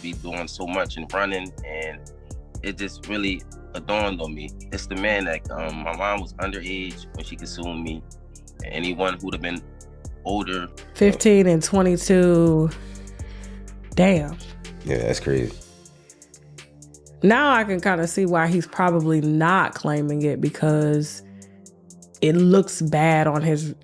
be doing so much and running, and it just really dawned on me. It's the man that my mom was underage when she consumed me. Anyone who'd have been older. 15 and 22. Damn. Yeah, that's crazy. Now I can kind of see why he's probably not claiming it, because it looks bad on his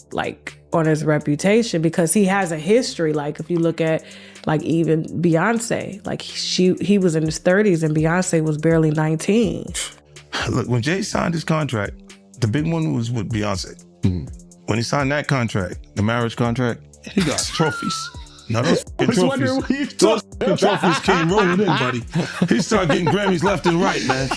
reputation, because he has a history. Like, if you look at like even Beyonce, like he was in his 30s and Beyonce was barely 19. Look, when Jay signed his contract, the big one was with Beyonce. Mm-hmm. When he signed that contract, the marriage contract, he got trophies. Now those trophies, trophies came rolling in, buddy. He started getting Grammys left and right, man.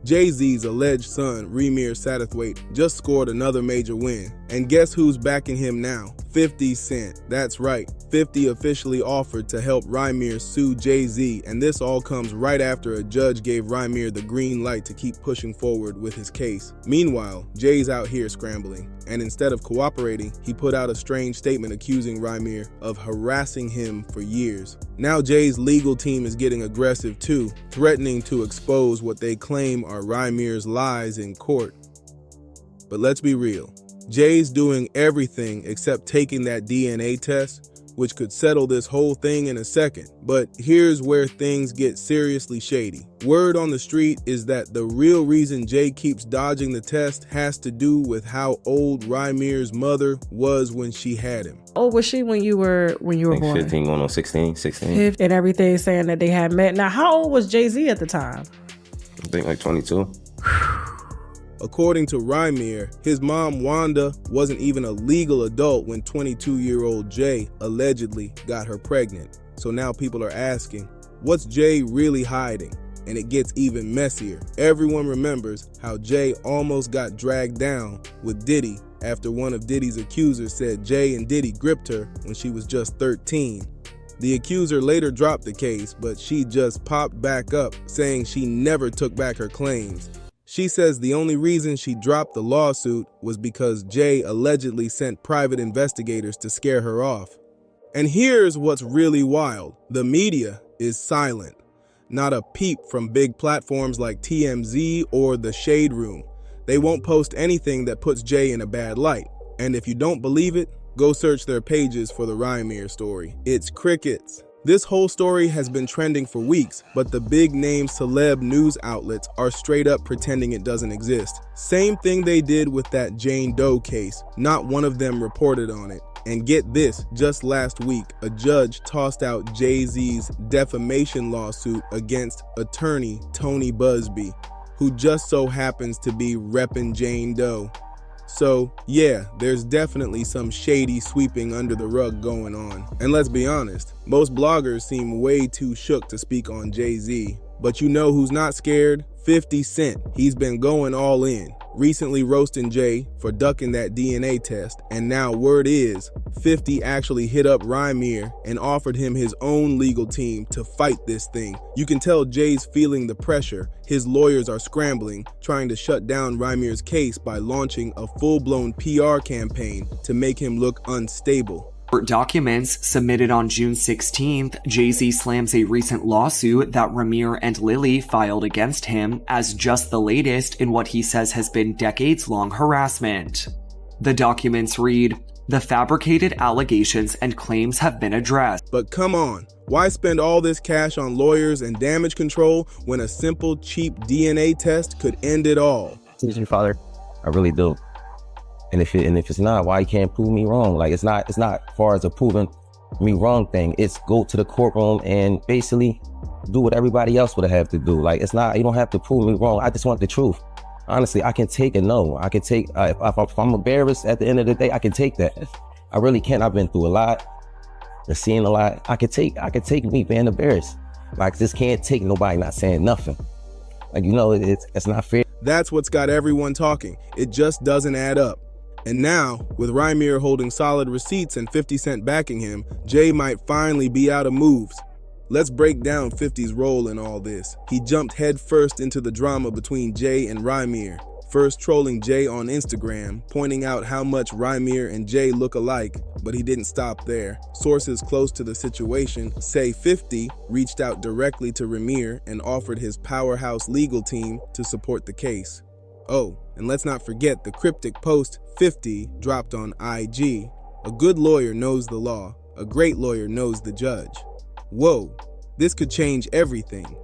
Jay-Z's alleged son, Rymir Satterthwaite, just scored another major win. And guess who's backing him now? 50 Cent. That's right. 50 officially offered to help Rymir sue Jay-Z, and this all comes right after a judge gave Rymir the green light to keep pushing forward with his case. Meanwhile, Jay's out here scrambling, and instead of cooperating, he put out a strange statement accusing Rymir of harassing him for years. Now Jay's legal team is getting aggressive too, threatening to expose what they claim are Rymir's lies in court. But let's be real. Jay's doing everything except taking that DNA test, which could settle this whole thing in a second. But here's where things get seriously shady. Word on the street is that the real reason Jay keeps dodging the test has to do with how old Rymir's mother was when she had him. Oh, was she when you were born? 15 going on 16. And everything saying that they had met. Now, how old was Jay-Z at the time? I think like 22. According to Rymir, his mom Wanda wasn't even a legal adult when 22-year-old Jay allegedly got her pregnant. So now people are asking, what's Jay really hiding? And it gets even messier. Everyone remembers how Jay almost got dragged down with Diddy after one of Diddy's accusers said Jay and Diddy gripped her when she was just 13. The accuser later dropped the case, but she just popped back up, saying she never took back her claims. She says the only reason she dropped the lawsuit was because Jay allegedly sent private investigators to scare her off. And here's what's really wild. The media is silent. Not a peep from big platforms like TMZ or The Shade Room. They won't post anything that puts Jay in a bad light. And if you don't believe it, go search their pages for the Rymir story. It's crickets. This whole story has been trending for weeks, but the big-name celeb news outlets are straight up pretending it doesn't exist. Same thing they did with that Jane Doe case. Not one of them reported on it. And get this, just last week, a judge tossed out Jay-Z's defamation lawsuit against attorney Tony Busby, who just so happens to be repping Jane Doe. So, yeah, there's definitely some shady sweeping under the rug going on. And let's be honest, most bloggers seem way too shook to speak on Jay-Z. But you know who's not scared? 50 Cent. He's been going all in, recently roasting Jay for ducking that DNA test. And now word is, 50 actually hit up Rymir and offered him his own legal team to fight this thing. You can tell Jay's feeling the pressure. His lawyers are scrambling, trying to shut down Rymir's case by launching a full-blown PR campaign to make him look unstable. Documents submitted on June 16th, Jay-Z slams a recent lawsuit that Rymir and Lily filed against him as just the latest in what he says has been decades-long harassment. The documents read, "The fabricated allegations and claims have been addressed." But come on, why spend all this cash on lawyers and damage control when a simple, cheap DNA test could end it all? Teach your father, I really do. And if it's not, why you can't prove me wrong? Like, it's not far as a proving me wrong thing. It's go to the courtroom and basically do what everybody else would have to do. Like, it's not, you don't have to prove me wrong. I just want the truth. Honestly, I can take a no. I can take, if I'm embarrassed at the end of the day, I can take that. I really can. I've been through a lot. I've seen a lot. I could take me being embarrassed. Like, this can't take nobody not saying nothing. Like, you know, it's not fair. That's what's got everyone talking. It just doesn't add up. And now, with Rymir holding solid receipts and 50 Cent backing him, Jay might finally be out of moves. Let's break down 50's role in all this. He jumped headfirst into the drama between Jay and Rymir. first trolling Jay on Instagram, pointing out how much Rymir and Jay look alike, but he didn't stop there. Sources close to the situation say 50 reached out directly to Rymir and offered his powerhouse legal team to support the case. Oh, and let's not forget the cryptic post 50 dropped on IG. A good lawyer knows the law. A great lawyer knows the judge. Whoa, this could change everything.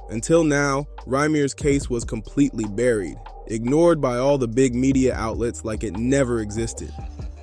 Until now, Rymir's case was completely buried, ignored by all the big media outlets like it never existed.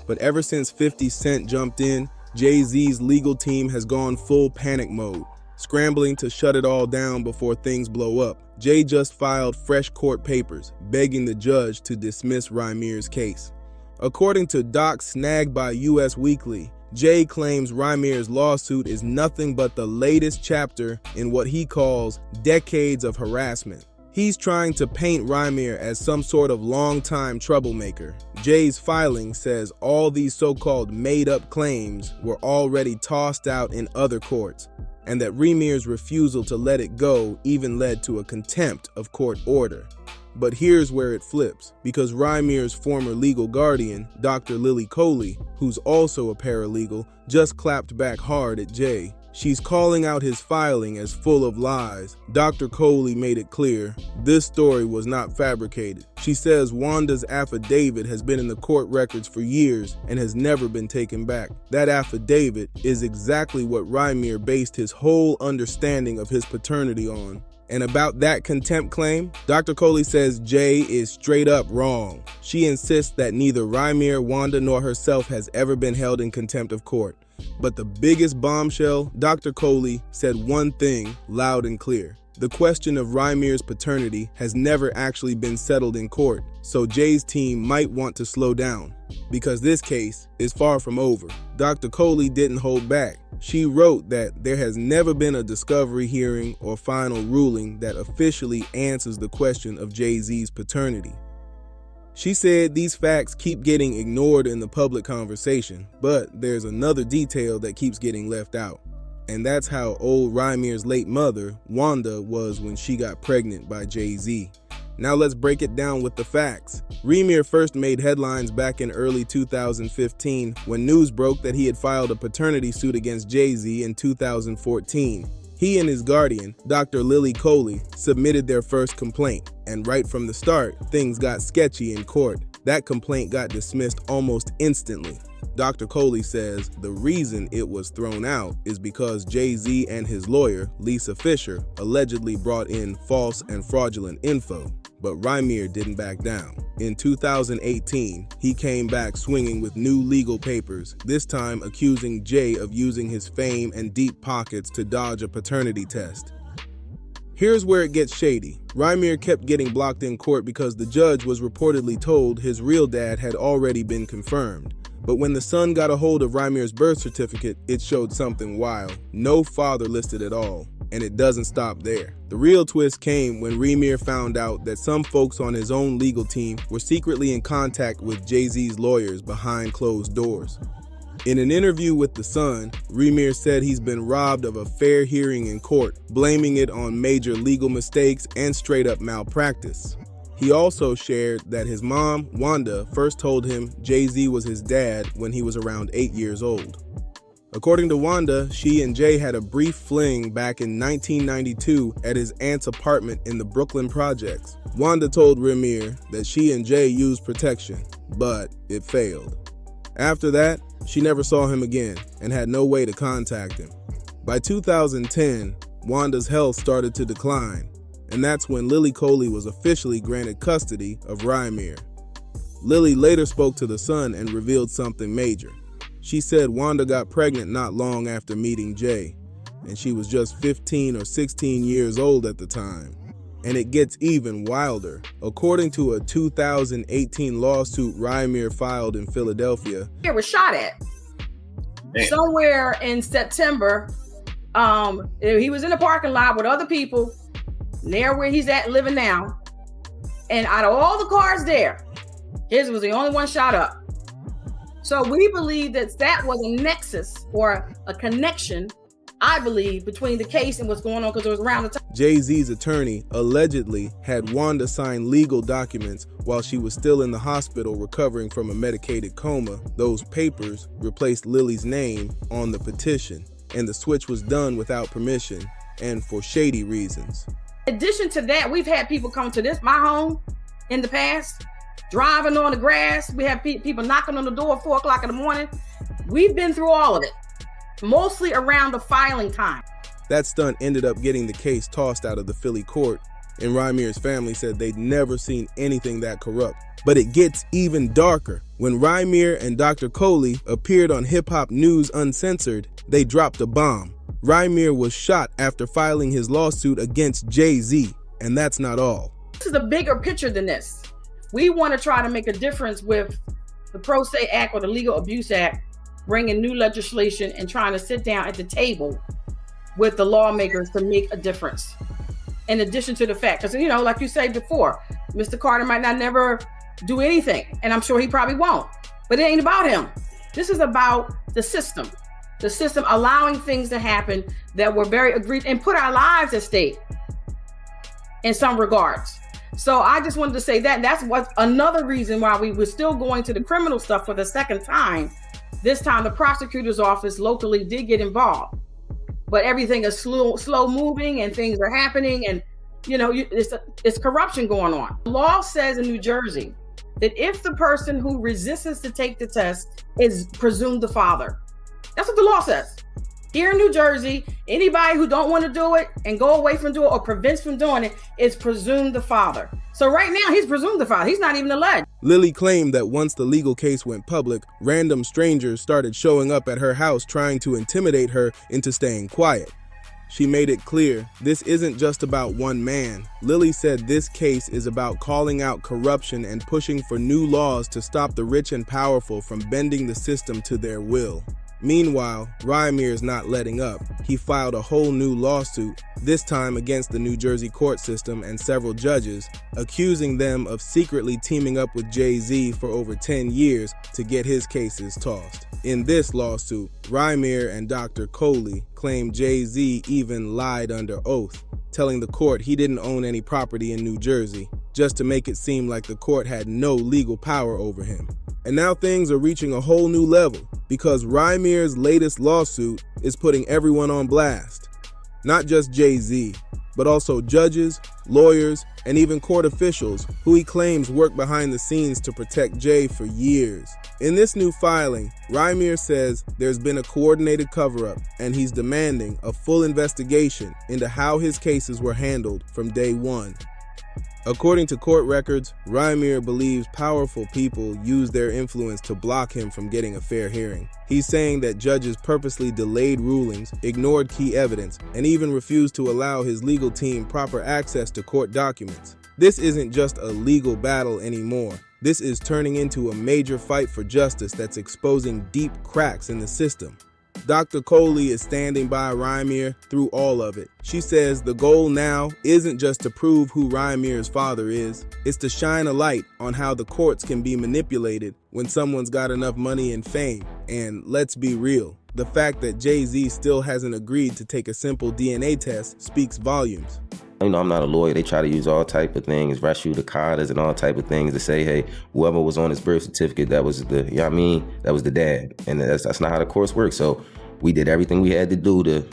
But ever since 50 Cent jumped in, Jay-Z's legal team has gone full panic mode, scrambling to shut it all down before things blow up. Jay just filed fresh court papers, begging the judge to dismiss Rymir's case. According to docs snagged by US Weekly, Jay claims Rymir's lawsuit is nothing but the latest chapter in what he calls decades of harassment. He's trying to paint Rymir as some sort of long-time troublemaker. Jay's filing says all these so-called made-up claims were already tossed out in other courts, and that Rymir's refusal to let it go even led to a contempt of court order. But here's where it flips, because Rymir's former legal guardian, Dr. Lily Coley, who's also a paralegal, just clapped back hard at Jay. She's calling out his filing as full of lies. Dr. Coley made it clear this story was not fabricated. She says Wanda's affidavit has been in the court records for years and has never been taken back. That affidavit is exactly what Rymir based his whole understanding of his paternity on. And about that contempt claim, Dr. Coley says Jay is straight up wrong. She insists that neither Rymir, Wanda, nor herself has ever been held in contempt of court. But the biggest bombshell, Dr. Coley said one thing loud and clear. The question of Rymir's paternity has never actually been settled in court, so Jay's team might want to slow down, because this case is far from over. Dr. Coley didn't hold back. She wrote that there has never been a discovery hearing or final ruling that officially answers the question of Jay-Z's paternity. She said these facts keep getting ignored in the public conversation, but there's another detail that keeps getting left out. And that's how old Rymir's late mother, Wanda, was when she got pregnant by Jay-Z. Now let's break it down with the facts. Rymir first made headlines back in early 2015 when news broke that he had filed a paternity suit against Jay-Z in 2014. He and his guardian, Dr. Lily Coley, submitted their first complaint, and right from the start, things got sketchy in court. That complaint got dismissed almost instantly. Dr. Coley says the reason it was thrown out is because Jay-Z and his lawyer, Lisa Fisher, allegedly brought in false and fraudulent info. But Rymir didn't back down. In 2018, he came back swinging with new legal papers, this time accusing Jay of using his fame and deep pockets to dodge a paternity test. Here's where it gets shady. Rymir kept getting blocked in court because the judge was reportedly told his real dad had already been confirmed. But when the son got a hold of Rymir's birth certificate, it showed something wild. No father listed at all. And it doesn't stop there. The real twist came when Rymir found out that some folks on his own legal team were secretly in contact with Jay-Z's lawyers behind closed doors. In an interview with The Sun, Rymir said he's been robbed of a fair hearing in court, blaming it on major legal mistakes and straight-up malpractice. He also shared that his mom, Wanda, first told him Jay-Z was his dad when he was around 8 years old. According to Wanda, she and Jay had a brief fling back in 1992 at his aunt's apartment in the Brooklyn projects. Wanda told Rymir that she and Jay used protection, but it failed. After that, she never saw him again and had no way to contact him. By 2010, Wanda's health started to decline, and that's when Lily Coley was officially granted custody of Rymir. Lily later spoke to The Sun and revealed something major. She said Wanda got pregnant not long after meeting Jay, and she was just 15 or 16 years old at the time. And it gets even wilder. According to a 2018 lawsuit Rymir filed in Philadelphia, he was shot at. Damn. Somewhere in September. He was in the parking lot with other people near where he's at living now. And out of all the cars there, his was the only one shot up. So we believe that was a nexus or a connection I believe, between the case and what's going on, because it was around the time. Jay-Z's attorney allegedly had Wanda sign legal documents while she was still in the hospital recovering from a medicated coma. Those papers replaced Lily's name on the petition, and the switch was done without permission and for shady reasons. In addition to that, we've had people come to my home in the past, driving on the grass. We have people knocking on the door at 4 o'clock in the morning. We've been through all of it, mostly around the filing time. That stunt ended up getting the case tossed out of the Philly court, and Rymir's family said they'd never seen anything that corrupt. But it gets even darker. When Rymir and Dr. Coley appeared on Hip Hop News Uncensored, they dropped a bomb. Rymir was shot after filing his lawsuit against Jay-Z, and that's not all. This is a bigger picture than this. We want to try to make a difference with the Pro Se Act or the Legal Abuse Act, bringing new legislation and trying to sit down at the table with the lawmakers to make a difference. In addition to the fact, because, you know, like you said before, Mr. Carter might not never do anything, and I'm sure he probably won't, but it ain't about him. This is about the system allowing things to happen that were very egregious and put our lives at stake in some regards. So I just wanted to say that's what another reason why we were still going to the criminal stuff for the second time. This time the prosecutor's office locally did get involved, but everything is slow moving and things are happening, and you know, it's corruption going on. The law says in New Jersey that if the person who resists to take the test is presumed the father. That's what the law says. Here in New Jersey, anybody who don't want to do it and go away from doing it or prevents from doing it is presumed the father. So right now he's presumed the father. He's not even alleged. Lily claimed that once the legal case went public, random strangers started showing up at her house trying to intimidate her into staying quiet. She made it clear this isn't just about one man. Lily said this case is about calling out corruption and pushing for new laws to stop the rich and powerful from bending the system to their will. Meanwhile, Rymir's not letting up. He filed a whole new lawsuit, this time against the New Jersey court system and several judges, accusing them of secretly teaming up with Jay-Z for over 10 years to get his cases tossed. In this lawsuit, Rymir and Dr. Coley claim Jay-Z even lied under oath, telling the court he didn't own any property in New Jersey, just to make it seem like the court had no legal power over him. And now things are reaching a whole new level because Rymir's latest lawsuit is putting everyone on blast. Not just Jay-Z, but also judges, lawyers, and even court officials who he claims worked behind the scenes to protect Jay for years. In this new filing, Rymir says there's been a coordinated cover-up, and he's demanding a full investigation into how his cases were handled from day one. According to court records, Rymir believes powerful people use their influence to block him from getting a fair hearing. He's saying that judges purposely delayed rulings, ignored key evidence, and even refused to allow his legal team proper access to court documents. This isn't just a legal battle anymore. This is turning into a major fight for justice that's exposing deep cracks in the system. Dr. Coley is standing by Rymir through all of it. She says the goal now isn't just to prove who Rymir's father is, it's to shine a light on how the courts can be manipulated when someone's got enough money and fame. And let's be real, the fact that Jay-Z still hasn't agreed to take a simple DNA test speaks volumes. You know, I'm not a lawyer. They try to use all type of things, res judicata and all type of things to say, hey, whoever was on his birth certificate, that was the, you know what I mean? That was the dad. And that's not how the courts work. So we did everything we had to do to,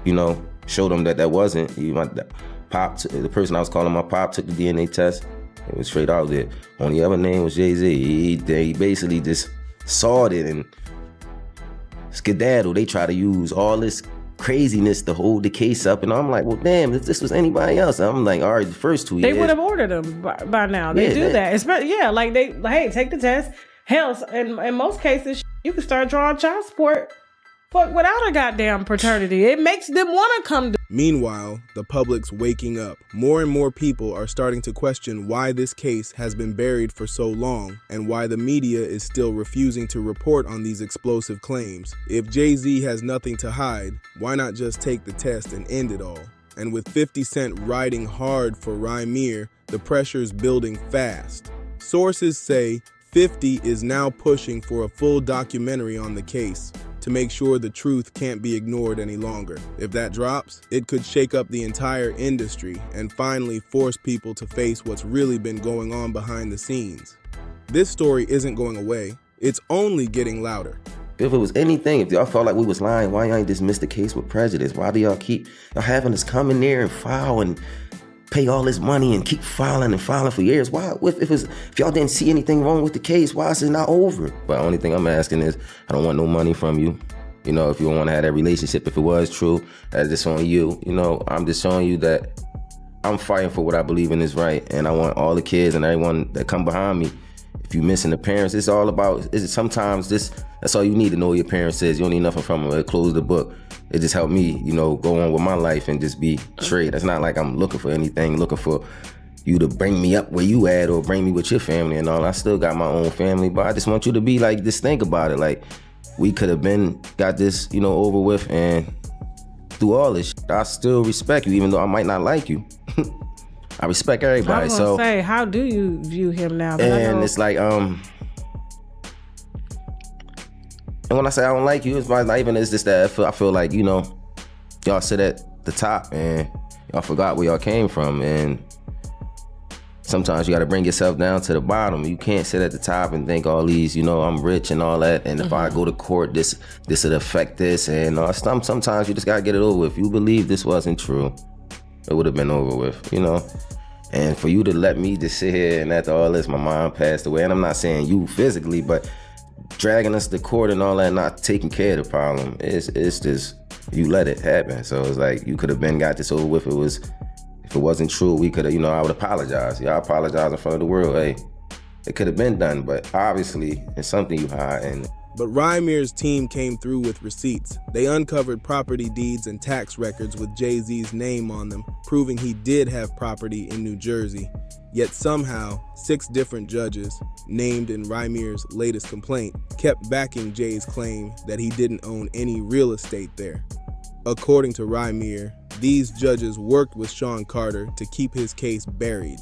you know, show them that that wasn't. The person I was calling my pop took the DNA test. It was straight out there. Only other name was Jay-Z. They basically just sawed it and skedaddle. They try to use all this craziness to hold the case up, and I'm like, well, damn, if this was anybody else, I'm like, all right, the first 2 years. They would have ordered them by now. They do that. Especially, like hey, take the test. Hell, in most cases, you can start drawing child support without a goddamn paternity. It makes them want to come to. Meanwhile, the public's waking up. More and more people are starting to question why this case has been buried for so long and why the media is still refusing to report on these explosive claims. If Jay-Z has nothing to hide, why not just take the test and end it all? And with 50 Cent riding hard for Rymir, the pressure's building fast. Sources say 50 is now pushing for a full documentary on the case. To to make sure the truth can't be ignored any longer. If that drops, it could shake up the entire industry and finally force people to face what's really been going on behind the scenes. This story isn't going away. It's only getting louder. If it was anything, if y'all felt like we was lying, why y'all ain't dismiss the case with prejudice? Why do y'all keep having us come in there and file and pay all this money and keep filing and filing for years? Why, if y'all didn't see anything wrong with the case, why is it not over? But the only thing I'm asking is, I don't want no money from you. You know, if you don't want to have that relationship, if it was true, that's just on you. You know, I'm just showing you that I'm fighting for what I believe in is right. And I want all the kids and everyone that come behind me. If you missing the parents, it's all about, sometimes that's all you need to know your parents is. You don't need nothing from them. It close the book. It just helped me, you know, go on with my life and just be straight. It's not like I'm looking for anything, looking for you to bring me up where you at or bring me with your family and all. I still got my own family, but I just want you to be like, just think about it. Like, we could have got this, you know, over with, and through all this, I still respect you, even though I might not like you. I respect everybody. I was gonna say, how do you view him now? And it's like, and when I say I don't like you, it's not even it's just that I feel like, you know, y'all sit at the top and y'all forgot where y'all came from, and sometimes you got to bring yourself down to the bottom. You can't sit at the top and think all these, you know, I'm rich and all that, and if I go to court, this would affect this, and sometimes you just got to get it over with. If you believe this wasn't true, it would have been over with, you know. And for you to let me just sit here and after all this, my mom passed away, and I'm not saying you physically, but dragging us to court and all that, not taking care of the problem, it's just, you let it happen. So it's like, you could have got this over with. If it wasn't true, we could have, you know, I would apologize. Y'all apologize in front of the world. Hey, it could have been done, but obviously it's something you hide. And But Rymir's team came through with receipts. They uncovered property deeds and tax records with Jay-Z's name on them, proving he did have property in New Jersey. Yet somehow, 6 different judges, named in Rymir's latest complaint, kept backing Jay's claim that he didn't own any real estate there. According to Rymir, these judges worked with Sean Carter to keep his case buried.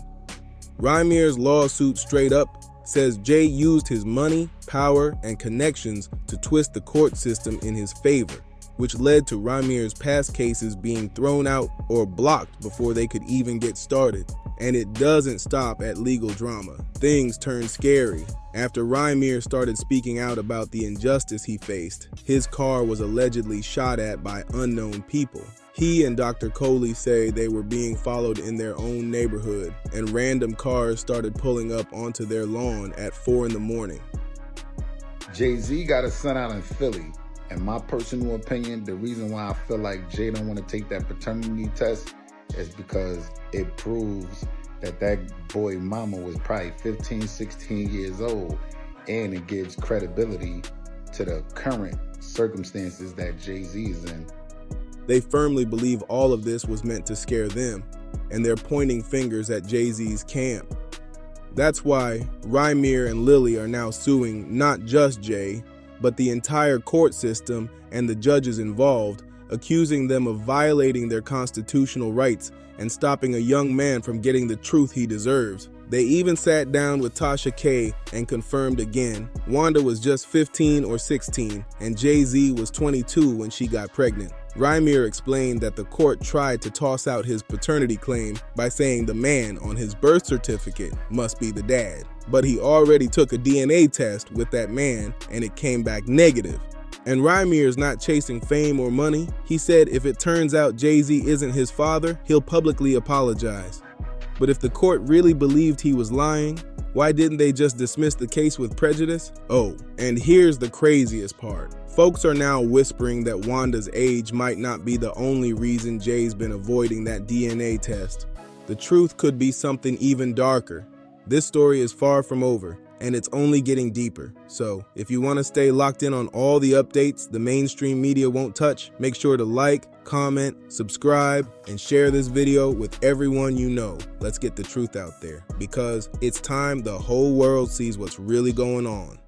Rymir's lawsuit straight up says Jay used his money, power, and connections to twist the court system in his favor, which led to Rymir's past cases being thrown out or blocked before they could even get started. And it doesn't stop at legal drama. Things turn scary. After Rymir started speaking out about the injustice he faced, his car was allegedly shot at by unknown people. He and Dr. Coley say they were being followed in their own neighborhood, and random cars started pulling up onto their lawn at 4 in the morning. Jay-Z got a son out in Philly. In my personal opinion, the reason why I feel like Jay don't want to take that paternity test is because it proves that boy mama was probably 15, 16 years old, and it gives credibility to the current circumstances that Jay-Z is in. They firmly believe all of this was meant to scare them, and they're pointing fingers at Jay-Z's camp. That's why Rymir and Lily are now suing not just Jay, but the entire court system and the judges involved, accusing them of violating their constitutional rights and stopping a young man from getting the truth he deserves. They even sat down with Tasha K and confirmed again, Wanda was just 15 or 16, and Jay-Z was 22 when she got pregnant. Rymir explained that the court tried to toss out his paternity claim by saying the man on his birth certificate must be the dad. But he already took a DNA test with that man and it came back negative. And Rymir's not chasing fame or money. He said if it turns out Jay-Z isn't his father, he'll publicly apologize. But if the court really believed he was lying, why didn't they just dismiss the case with prejudice? Oh, and here's the craziest part. Folks are now whispering that Wanda's age might not be the only reason Jay's been avoiding that DNA test. The truth could be something even darker. This story is far from over, and it's only getting deeper. So, if you want to stay locked in on all the updates the mainstream media won't touch, make sure to like, comment, subscribe, and share this video with everyone you know. Let's get the truth out there, because it's time the whole world sees what's really going on.